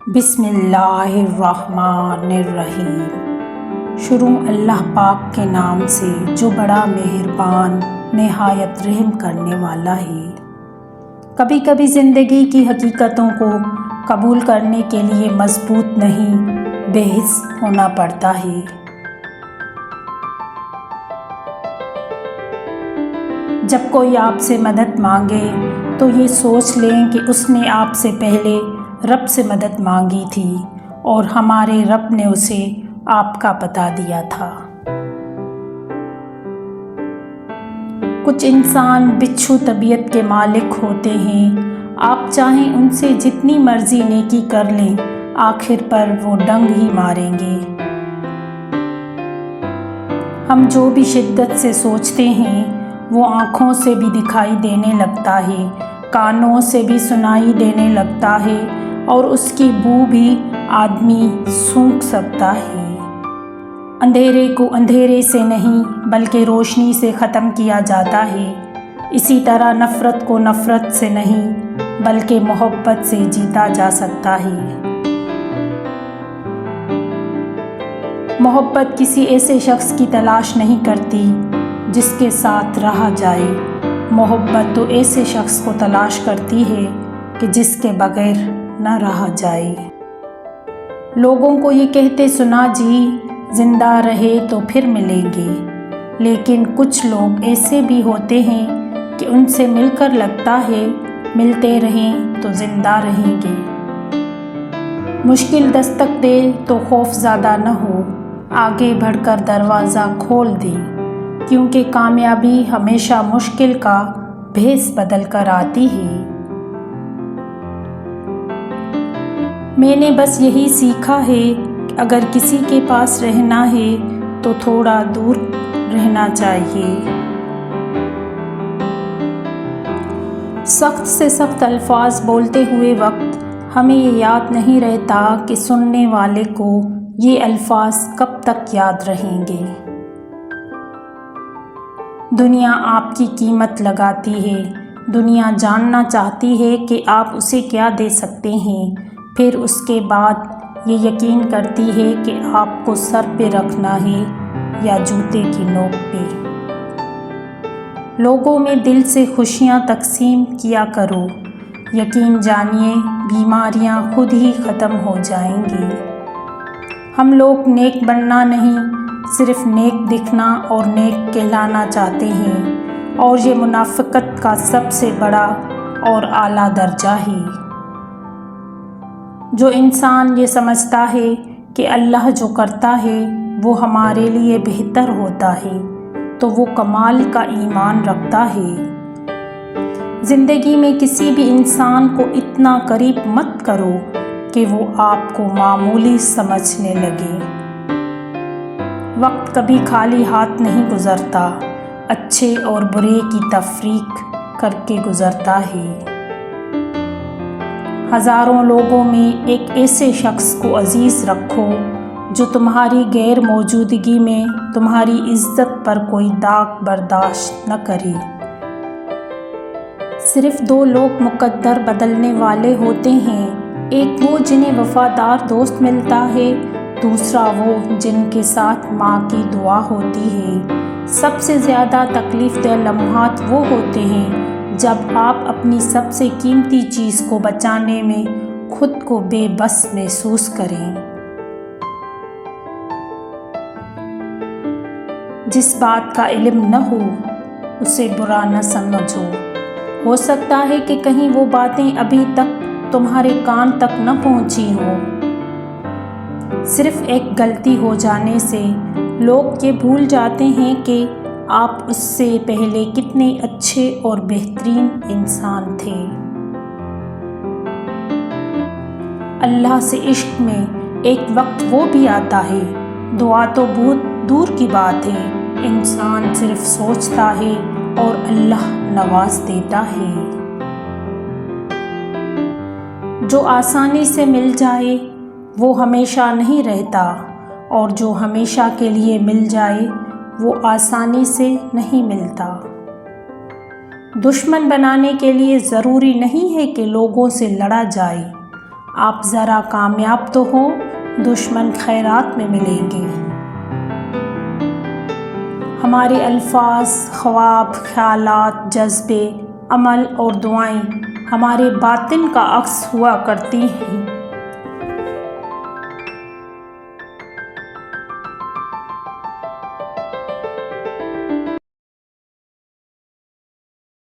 بسم اللہ الرحمن الرحیم۔ شروع اللہ پاک کے نام سے جو بڑا مہربان نہایت رحم کرنے والا ہے۔ کبھی کبھی زندگی کی حقیقتوں کو قبول کرنے کے لیے مضبوط نہیں بے حس ہونا پڑتا ہے۔ جب کوئی آپ سے مدد مانگے تو یہ سوچ لیں کہ اس نے آپ سے پہلے رب سے مدد مانگی تھی اور ہمارے رب نے اسے آپ کا بتا دیا تھا۔ کچھ انسان بچھو طبیعت کے مالک ہوتے ہیں، آپ چاہیں ان سے جتنی مرضی نیکی کر لیں آخر پر وہ ڈنگ ہی ماریں گے۔ ہم جو بھی شدت سے سوچتے ہیں وہ آنکھوں سے بھی دکھائی دینے لگتا ہے، کانوں سے بھی سنائی دینے لگتا ہے اور اس کی بو بھی آدمی سونگھ سکتا ہے۔ اندھیرے کو اندھیرے سے نہیں بلکہ روشنی سے ختم کیا جاتا ہے، اسی طرح نفرت کو نفرت سے نہیں بلکہ محبت سے جیتا جا سکتا ہے۔ محبت کسی ایسے شخص کی تلاش نہیں کرتی جس کے ساتھ رہا جائے، محبت تو ایسے شخص کو تلاش کرتی ہے کہ جس کے بغیر نہ رہا جائے۔ لوگوں کو یہ کہتے سنا جی زندہ رہے تو پھر ملیں گے، لیکن کچھ لوگ ایسے بھی ہوتے ہیں کہ ان سے مل کر لگتا ہے ملتے رہیں تو زندہ رہیں گے۔ مشکل دستک دے تو خوف زدہ نہ ہو، آگے بڑھ کر دروازہ کھول دے، کیونکہ کامیابی ہمیشہ مشکل کا بھیس بدل کر آتی ہے۔ میں نے بس یہی سیکھا ہے کہ اگر کسی کے پاس رہنا ہے تو تھوڑا دور رہنا چاہیے۔ سخت سے سخت الفاظ بولتے ہوئے وقت ہمیں یہ یاد نہیں رہتا کہ سننے والے کو یہ الفاظ کب تک یاد رہیں گے۔ دنیا آپ کی قیمت لگاتی ہے، دنیا جاننا چاہتی ہے کہ آپ اسے کیا دے سکتے ہیں، پھر اس کے بعد یہ یقین کرتی ہے کہ آپ کو سر پہ رکھنا ہے یا جوتے کی نوک پہ۔ لوگوں میں دل سے خوشیاں تقسیم کیا کرو، یقین جانیے بیماریاں خود ہی ختم ہو جائیں گی۔ ہم لوگ نیک بننا نہیں صرف نیک دکھنا اور نیک کہلانا چاہتے ہیں، اور یہ منافقت کا سب سے بڑا اور اعلیٰ درجہ ہے۔ جو انسان یہ سمجھتا ہے کہ اللہ جو کرتا ہے وہ ہمارے لیے بہتر ہوتا ہے تو وہ کمال کا ایمان رکھتا ہے۔ زندگی میں کسی بھی انسان کو اتنا قریب مت کرو کہ وہ آپ کو معمولی سمجھنے لگے۔ وقت کبھی خالی ہاتھ نہیں گزرتا، اچھے اور برے کی تفریق کر کے گزرتا ہے۔ ہزاروں لوگوں میں ایک ایسے شخص کو عزیز رکھو جو تمہاری غیر موجودگی میں تمہاری عزت پر کوئی داغ برداشت نہ کرے۔ صرف دو لوگ مقدر بدلنے والے ہوتے ہیں، ایک وہ جنہیں وفادار دوست ملتا ہے، دوسرا وہ جن کے ساتھ ماں کی دعا ہوتی ہے۔ سب سے زیادہ تکلیف دہ لمحات وہ ہوتے ہیں جب آپ اپنی سب سے قیمتی چیز کو بچانے میں خود کو بے بس محسوس کریں۔ جس بات کا علم نہ ہو اسے برا نہ سمجھو، ہو سکتا ہے کہ کہیں وہ باتیں ابھی تک تمہارے کان تک نہ پہنچی ہوں۔ صرف ایک غلطی ہو جانے سے لوگ یہ بھول جاتے ہیں کہ آپ اس سے پہلے کتنے اچھے اور بہترین انسان تھے۔ اللہ سے عشق میں ایک وقت وہ بھی آتا ہے، دعا تو بہت دور کی بات ہے، انسان صرف سوچتا ہے اور اللہ نواز دیتا ہے۔ جو آسانی سے مل جائے وہ ہمیشہ نہیں رہتا، اور جو ہمیشہ کے لیے مل جائے وہ آسانی سے نہیں ملتا۔ دشمن بنانے کے لیے ضروری نہیں ہے کہ لوگوں سے لڑا جائے، آپ ذرا کامیاب تو ہو، دشمن خیرات میں ملیں گے۔ ہمارے الفاظ، خواب، خیالات، جذبے، عمل اور دعائیں ہمارے باطن کا عکس ہوا کرتی ہیں۔